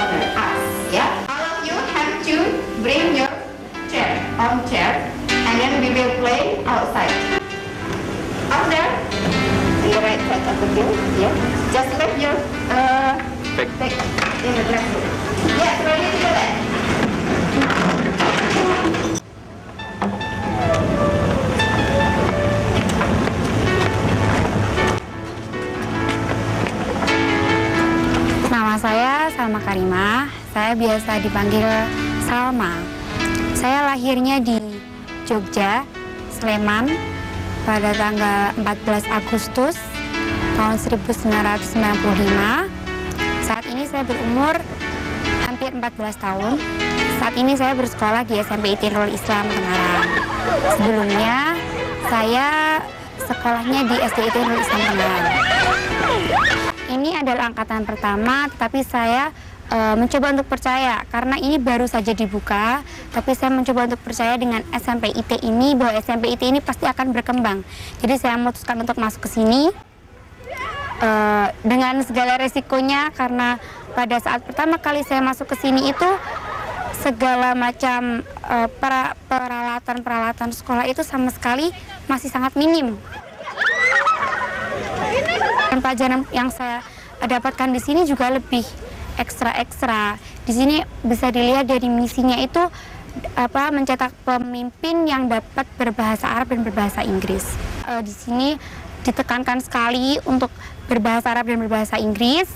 honor us. Yeah, all of you have to bring your chair, and then we will play outside. Out there, to the right side of the field. Yeah, just leave your bag in the classroom. Yes, ready to go then. Nama saya Salma Karimah, saya biasa dipanggil Salma. Saya lahirnya di Jogja, Sleman, pada tanggal 14 Agustus tahun 1995. Saat ini saya berumur hampir 14 tahun. Saat ini saya bersekolah di SMP IT Nurul Islam Tengaran. Sebelumnya saya sekolahnya di SD IT Nurul Islam Tengaran. Ini adalah angkatan pertama, tetapi saya mencoba untuk percaya karena ini baru saja dibuka, tapi saya mencoba untuk percaya dengan SMP IT ini bahwa SMP IT ini pasti akan berkembang. Jadi saya memutuskan untuk masuk ke sini dengan segala resikonya, karena pada saat pertama kali saya masuk ke sini itu segala macam peralatan sekolah itu sama sekali masih sangat minim. Pelajaran yang saya dapatkan di sini juga lebih ekstra. Di sini bisa dilihat dari misinya itu mencetak pemimpin yang dapat berbahasa Arab dan berbahasa Inggris. Di sini ditekankan sekali untuk berbahasa Arab dan berbahasa Inggris.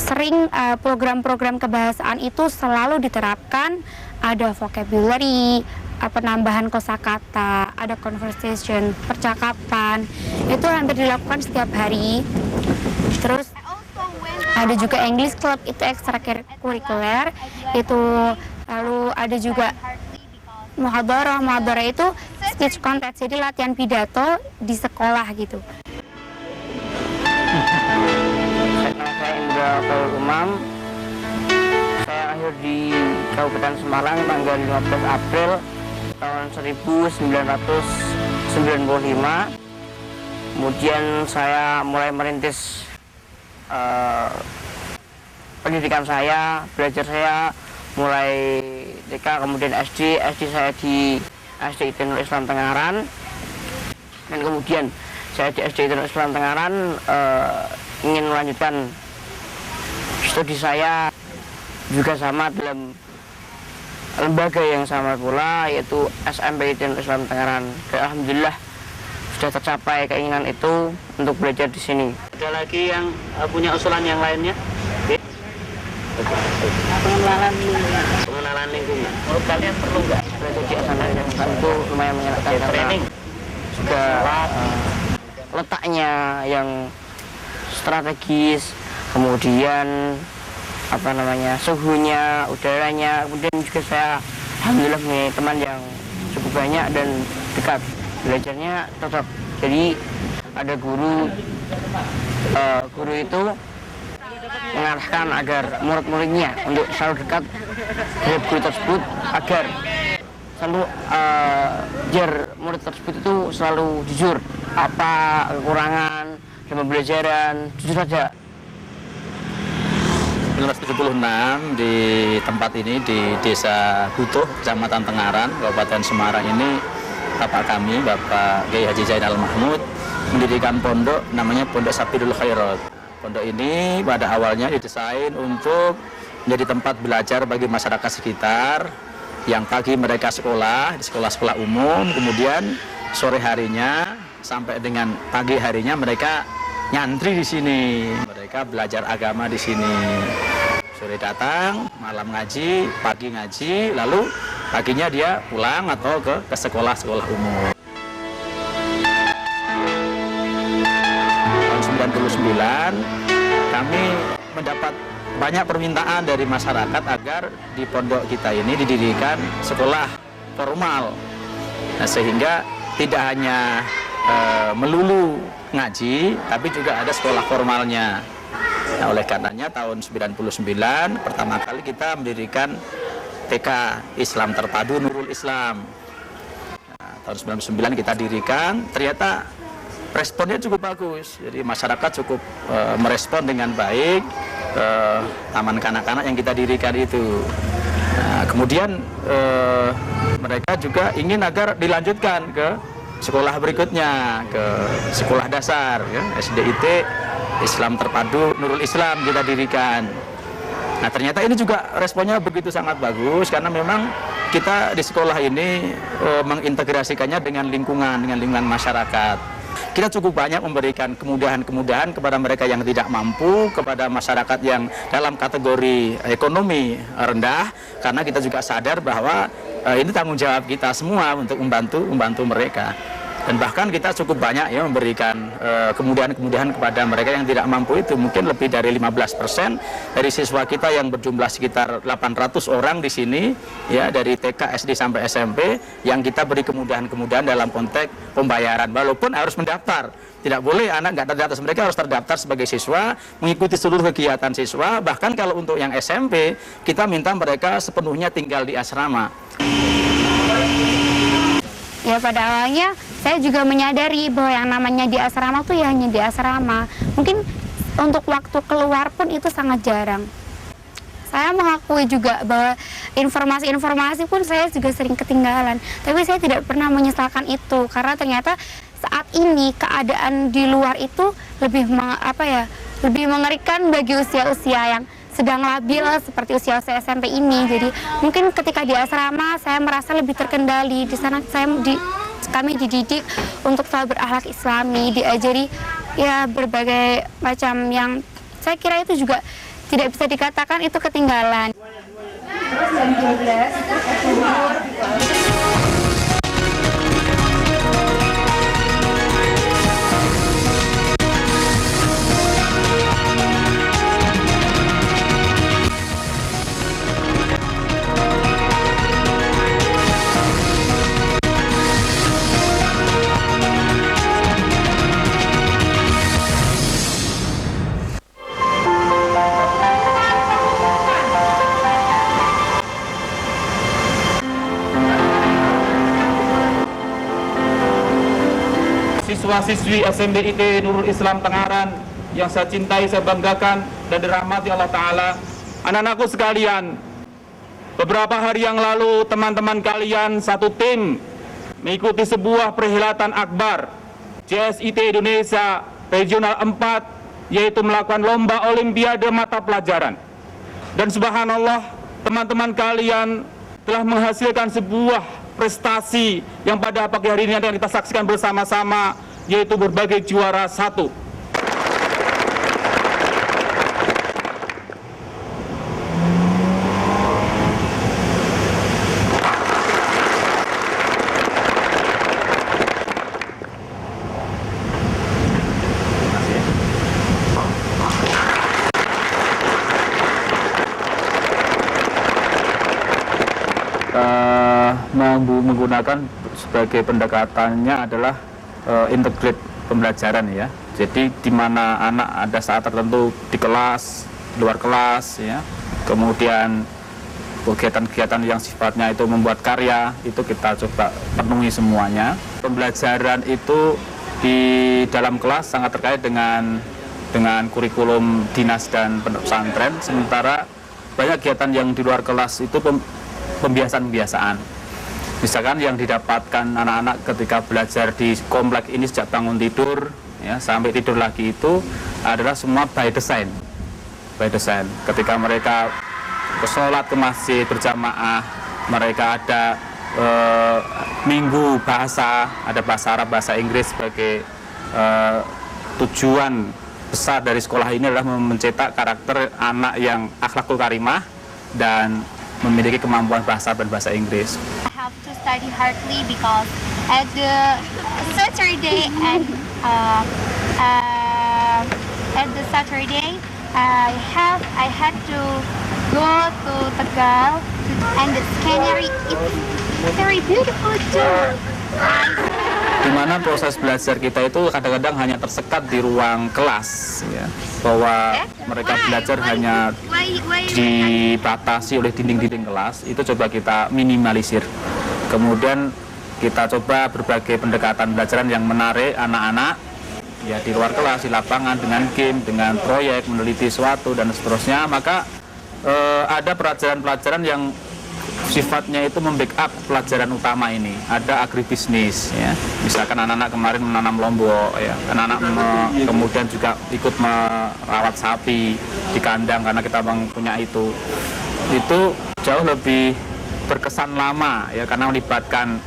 Sering program-program kebahasaan itu selalu diterapkan. Ada vocabulary, penambahan kosakata, ada conversation, percakapan. Itu hampir dilakukan setiap hari. Terus ada juga English Club, itu ekstrakurikuler. Itu lalu ada juga muhadarah itu speech contest, jadi latihan pidato di sekolah gitu. Nama saya Indra Khairul Umam. Saya lahir di Kabupaten Semarang tanggal 15 April tahun 1995. Kemudian saya mulai merintis pendidikan saya, belajar saya mulai TK, kemudian SD saya di SD IT Nurul Islam Tengaran, dan kemudian saya di SD IT Nurul Islam Tengaran ingin melanjutkan studi saya juga sama dalam lembaga yang sama pula, yaitu SMP IT Nurul Islam Tengaran. Dan alhamdulillah sudah tercapai keinginan itu untuk belajar di sini. Ada lagi yang punya usulan yang lainnya? Pengenalan lingkungan. Menurut kalian perlu nggak Belajar di SMP IT Nurul Islam itu lumayan menyenangkan karena training juga letaknya yang strategis, kemudian suhunya, udaranya, kemudian juga saya alhamdulillah punya teman yang cukup banyak dan dekat. Belajarnya tetap, jadi ada guru itu mengarahkan agar murid-muridnya untuk selalu dekat dengan guru tersebut, agar selalu biar murid tersebut itu selalu jujur apa kekurangan dalam pembelajaran, jujur saja. 1976 di tempat ini di Desa Butuh, Kecamatan Tengaran, Kabupaten Semarang ini, bapak kami, Bapak Kiai Haji Zainal Mahmud, mendirikan pondok namanya Pondok Safirul Khairat. Pondok ini pada awalnya didesain untuk menjadi tempat belajar bagi masyarakat sekitar, yang pagi mereka sekolah di sekolah-sekolah umum, kemudian sore harinya sampai dengan pagi harinya mereka nyantri di sini. Mereka belajar agama di sini. Sore datang, malam ngaji, pagi ngaji, lalu paginya dia pulang atau ke sekolah-sekolah umum. Tahun 99 kami mendapat banyak permintaan dari masyarakat agar di pondok kita ini didirikan sekolah formal. Nah, sehingga tidak hanya melulu ngaji, tapi juga ada sekolah formalnya. Nah, oleh karenanya tahun 99 pertama kali kita mendirikan TK Islam Terpadu Nurul Islam. Nah, tahun 99 kita dirikan, ternyata responnya cukup bagus. Jadi masyarakat cukup merespon dengan baik. taman kanak-kanak yang kita dirikan itu. Nah, kemudian mereka juga ingin agar dilanjutkan ke sekolah berikutnya, ke sekolah dasar, ya, SDIT Islam Terpadu Nurul Islam kita dirikan. Nah, ternyata ini juga responnya begitu sangat bagus karena memang kita di sekolah ini mengintegrasikannya dengan lingkungan masyarakat. Kita cukup banyak memberikan kemudahan-kemudahan kepada mereka yang tidak mampu, kepada masyarakat yang dalam kategori ekonomi rendah, karena kita juga sadar bahwa ini tanggung jawab kita semua untuk membantu mereka. Dan bahkan kita cukup banyak ya memberikan kemudahan-kemudahan kepada mereka yang tidak mampu itu. Mungkin lebih dari 15% dari siswa kita yang berjumlah sekitar 800 orang di sini, ya, dari TK, SD sampai SMP, yang kita beri kemudahan-kemudahan dalam konteks pembayaran, walaupun harus mendaftar. Tidak boleh anak nggak terdaftar, mereka harus terdaftar sebagai siswa, mengikuti seluruh kegiatan siswa. Bahkan kalau untuk yang SMP, kita minta mereka sepenuhnya tinggal di asrama. Ya, pada awalnya saya juga menyadari bahwa yang namanya di asrama tuh ya hanya di asrama. Mungkin untuk waktu keluar pun itu sangat jarang. Saya mengakui juga bahwa informasi-informasi pun saya juga sering ketinggalan. Tapi saya tidak pernah menyesalkan itu karena ternyata saat ini keadaan di luar itu lebih lebih mengerikan bagi usia-usia yang sedang labil seperti usia SMP ini. Jadi mungkin ketika di asrama saya merasa lebih terkendali. Di sana kami dididik untuk selalu berakhlak Islami, diajari ya berbagai macam yang saya kira itu juga tidak bisa dikatakan itu ketinggalan. Siswa-siswi SMDIT Nurul Islam Tengaran yang saya cintai, saya banggakan dan dirahmati Allah Ta'ala. Anak-anakku sekalian, beberapa hari yang lalu teman-teman kalian satu tim mengikuti sebuah perhelatan akbar JSIT Indonesia Regional 4, yaitu melakukan lomba olimpiade mata pelajaran. Dan subhanallah, teman-teman kalian telah menghasilkan sebuah prestasi yang pada pagi hari ini akan kita saksikan bersama-sama, yaitu berbagai juara 1. Menggunakan sebagai pendekatannya adalah integrate pembelajaran, ya. Jadi di mana anak ada saat tertentu di kelas, luar kelas, ya. Kemudian kegiatan-kegiatan yang sifatnya itu membuat karya itu kita coba penuhi semuanya. Pembelajaran itu di dalam kelas sangat terkait dengan kurikulum dinas dan pondok pesantren, sementara banyak kegiatan yang di luar kelas itu pembiasaan-pembiasaan. Misalkan yang didapatkan anak-anak ketika belajar di komplek ini sejak bangun tidur, ya, sampai tidur lagi itu adalah semua by design. Ketika mereka sholat ke masjid berjamaah, mereka ada minggu bahasa, ada bahasa Arab, bahasa Inggris sebagai tujuan besar dari sekolah ini adalah mencetak karakter anak yang akhlakul karimah dan memiliki kemampuan bahasa dan bahasa Inggris. I have to study hardly because at the Saturday I had to go to Tegal and the scenery it's very beautiful too. Di mana proses belajar kita itu kadang-kadang hanya tersekat di ruang kelas, ya, bahwa mereka belajar hanya dibatasi oleh dinding-dinding kelas, itu coba kita minimalisir. Kemudian kita coba berbagai pendekatan belajaran yang menarik anak-anak ya di luar kelas, di lapangan, dengan game, dengan proyek, meneliti suatu dan seterusnya, maka ada pelajaran-pelajaran yang sifatnya itu membackup pelajaran utama ini. Ada agribisnis, ya. Misalkan anak-anak kemarin menanam lombok, ya. Anak-anak kemudian juga ikut merawat sapi di kandang karena kita punya itu. Itu jauh lebih berkesan lama, ya, karena melibatkan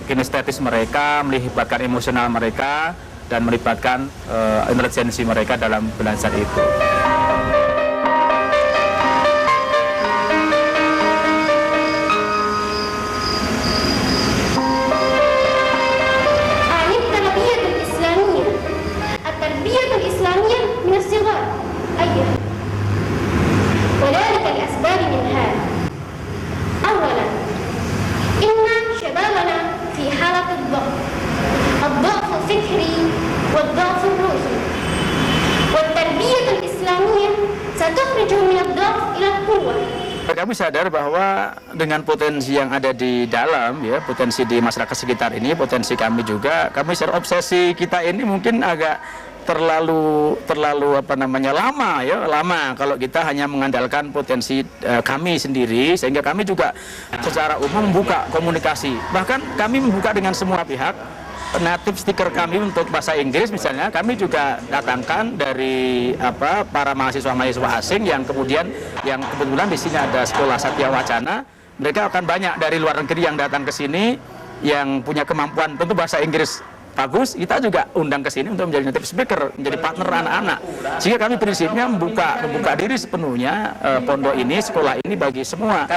kinestetis mereka, melibatkan emosional mereka, dan melibatkan intelijensi mereka dalam belajar itu. Kami sadar bahwa dengan potensi yang ada di dalam, ya, potensi di masyarakat sekitar ini, potensi kami juga, kami secara obsesi kita ini mungkin agak terlalu lama kalau kita hanya mengandalkan potensi kami sendiri, sehingga kami juga secara umum membuka komunikasi, bahkan kami membuka dengan semua pihak. Native stiker kami untuk bahasa Inggris misalnya, kami juga datangkan dari para mahasiswa-mahasiswa asing yang kemudian kebetulan di sini ada sekolah Satya Wacana. Mereka akan banyak dari luar negeri yang datang ke sini yang punya kemampuan tentu bahasa Inggris bagus, kita juga undang ke sini untuk menjadi native speaker, menjadi partner anak-anak. Sehingga kami prinsipnya membuka diri sepenuhnya pondok ini, sekolah ini bagi semua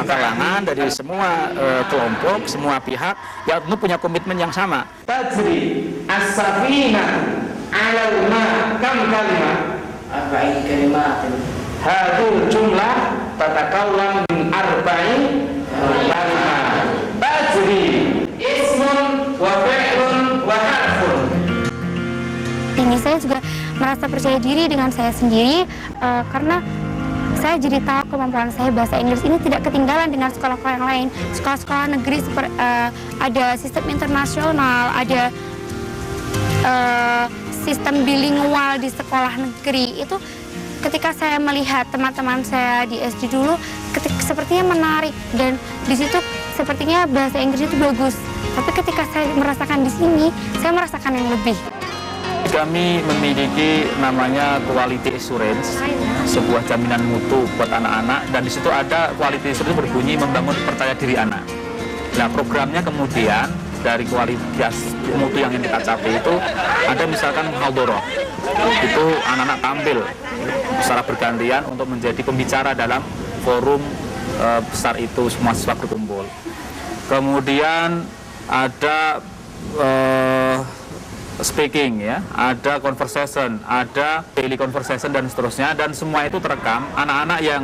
kalangan, dari semua kelompok, semua pihak yang tentu punya komitmen yang sama. Tajri as-safinatu 'alal ma kam kalimah? Arba'in kalimat. Hadul jumlah tatakawwan min arba'in kalimat. Tajri ismun wa fi'lun wa harfun. Ini saya juga merasa percaya diri dengan saya sendiri karena saya jadi tahu kemampuan saya bahasa Inggris ini tidak ketinggalan dengan sekolah-sekolah yang lain. Sekolah-sekolah negeri ada sistem internasional, ada sistem bilingual di sekolah negeri. Itu ketika saya melihat teman-teman saya di SD dulu, sepertinya menarik dan di situ sepertinya bahasa Inggris itu bagus. Tapi ketika saya merasakan di sini, saya merasakan yang lebih. Kami memiliki namanya quality assurance, sebuah jaminan mutu buat anak-anak, dan di situ ada quality assurance berbunyi membangun percaya diri anak. Nah, programnya kemudian dari kualitas mutu yang ingin kita capai itu ada misalkan muhadharah. Itu anak-anak tampil secara bergantian untuk menjadi pembicara dalam forum besar itu, semua siswa berkumpul. Kemudian ada speaking, ya, ada conversation, ada daily conversation dan seterusnya, dan semua itu terekam. Anak-anak yang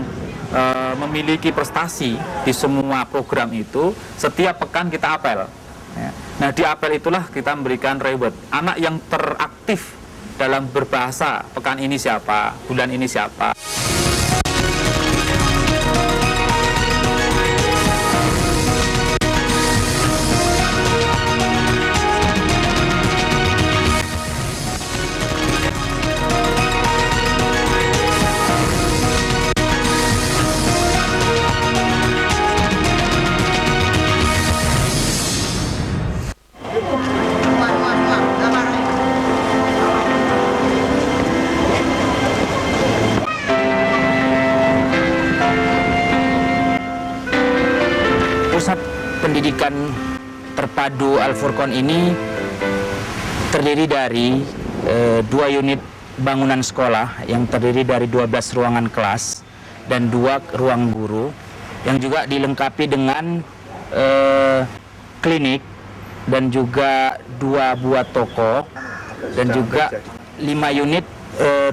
memiliki prestasi di semua program itu setiap pekan kita apel, ya. Nah, di apel itulah kita memberikan reward. Anak yang teraktif dalam berbahasa, pekan ini siapa, bulan ini siapa. Pusat pendidikan terpadu Al-Furqan ini terdiri dari 2 unit bangunan sekolah yang terdiri dari 12 ruangan kelas dan 2 ruang guru yang juga dilengkapi dengan klinik dan juga 2 buah toko dan juga 5 unit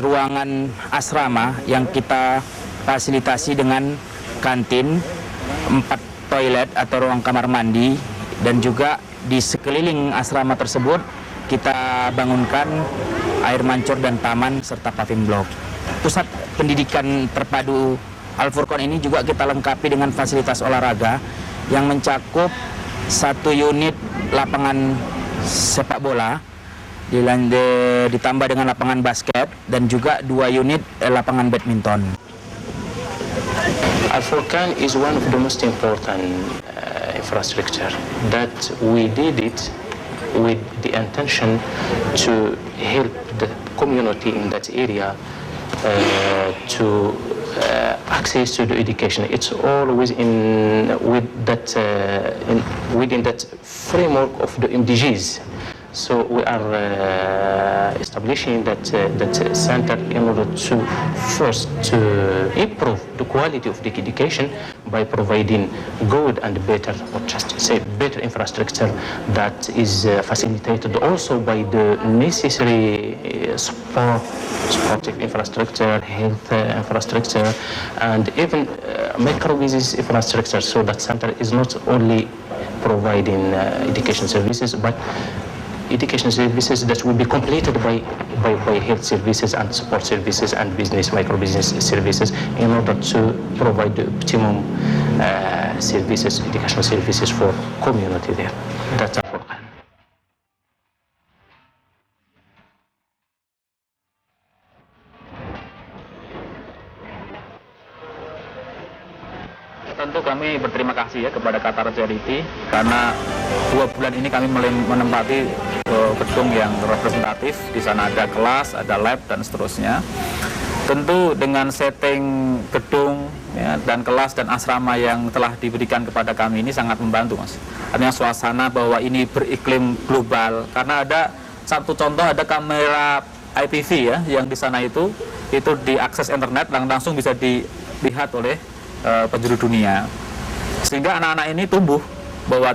ruangan asrama yang kita fasilitasi dengan kantin, 4 toilet atau ruang kamar mandi, dan juga di sekeliling asrama tersebut kita bangunkan air mancur dan taman serta paving block. Pusat pendidikan terpadu Al-Furqan ini juga kita lengkapi dengan fasilitas olahraga yang mencakup 1 unit lapangan sepak bola ditambah dengan lapangan basket dan juga 2 unit lapangan badminton. Al-Furqan is one of the most important infrastructure that we did it with the intention to help the community in that area to access to the education. It's always within that framework of the MDGs. So we are establishing that center in order to first to improve the quality of the education by providing good and better, or just say better infrastructure that is facilitated also by the necessary supportive infrastructure, health infrastructure, and even micro business infrastructure. So that center is not only providing education services, but education services that will be completed by health services and support services and micro business services in order to provide the optimum services, educational services for community there. That's important. Tentu kami berterima kasih ya kepada Qatar Charity karena 2 bulan ini kami menempati gedung yang representatif. Di sana ada kelas, ada lab dan seterusnya. Tentu dengan setting gedung ya, dan kelas dan asrama yang telah diberikan kepada kami ini sangat membantu, Mas. Artinya suasana bahwa ini beriklim global karena ada satu contoh, ada kamera IPV ya yang di sana itu diakses internet dan langsung bisa dilihat oleh penjuru dunia, sehingga anak-anak ini tumbuh bahwa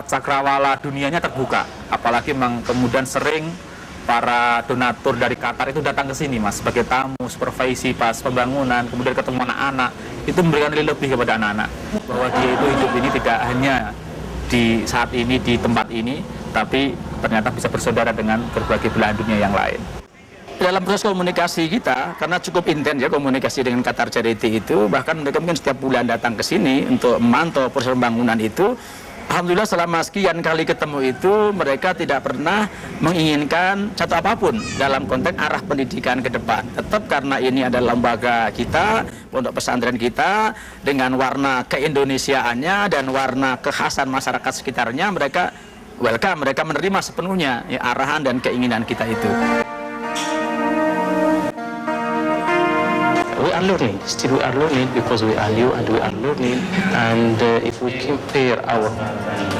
cakrawala dunianya terbuka. Apalagi kemudian sering para donatur dari Qatar itu datang ke sini, Mas, sebagai tamu, supervisi pas pembangunan, kemudian ketemu anak-anak, itu memberikan nilai lebih kepada anak-anak bahwa dia itu hidup ini tidak hanya di saat ini di tempat ini, tapi ternyata bisa bersaudara dengan berbagai belahan dunia yang lain. Dalam proses komunikasi kita, karena cukup intens ya komunikasi dengan Qatar Charity itu, bahkan mereka mungkin setiap bulan datang ke sini untuk memantau proses pembangunan itu. Alhamdulillah selama sekian kali ketemu itu, mereka tidak pernah menginginkan satu apapun dalam konteks arah pendidikan ke depan. Tetap karena ini adalah lembaga kita, pondok pesantren kita, dengan warna keindonesiaannya dan warna kekhasan masyarakat sekitarnya, mereka welcome, mereka menerima sepenuhnya ya, arahan dan keinginan kita itu. We are learning, still we are learning because we are new and we are learning, and if we compare our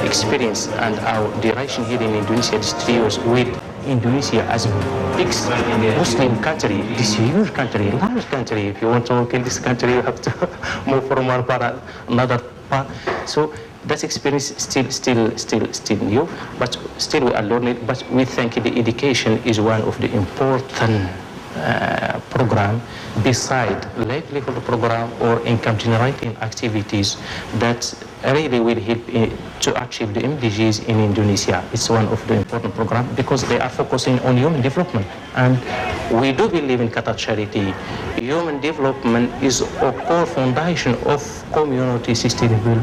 experience and our duration here in Indonesia these 3 years with Indonesia as a big Muslim country, this huge country, large country, if you want to work in this country you have to move from one part to another part, so that experience is still new, but still we are learning, but we think the education is one of the important program beside livelihood program or income generating activities that really will help to achieve the MDGs in Indonesia. It's one of the important program because they are focusing on human development, and we do believe in Qatar Charity. Human development is a core foundation of community sustainable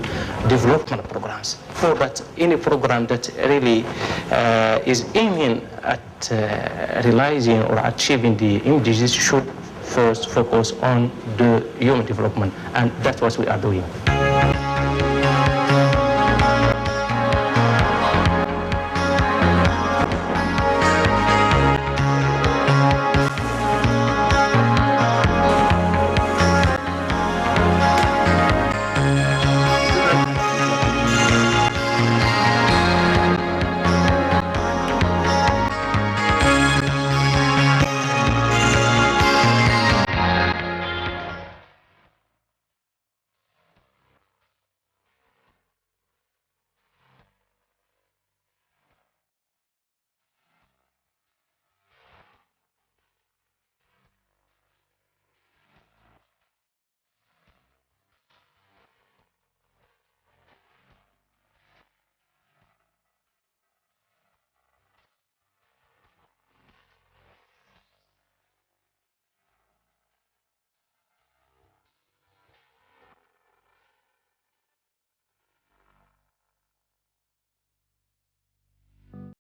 development programs. For that, any program that really is aiming at realizing or achieving the MDGs should first focus on the human development, and that's what we are doing.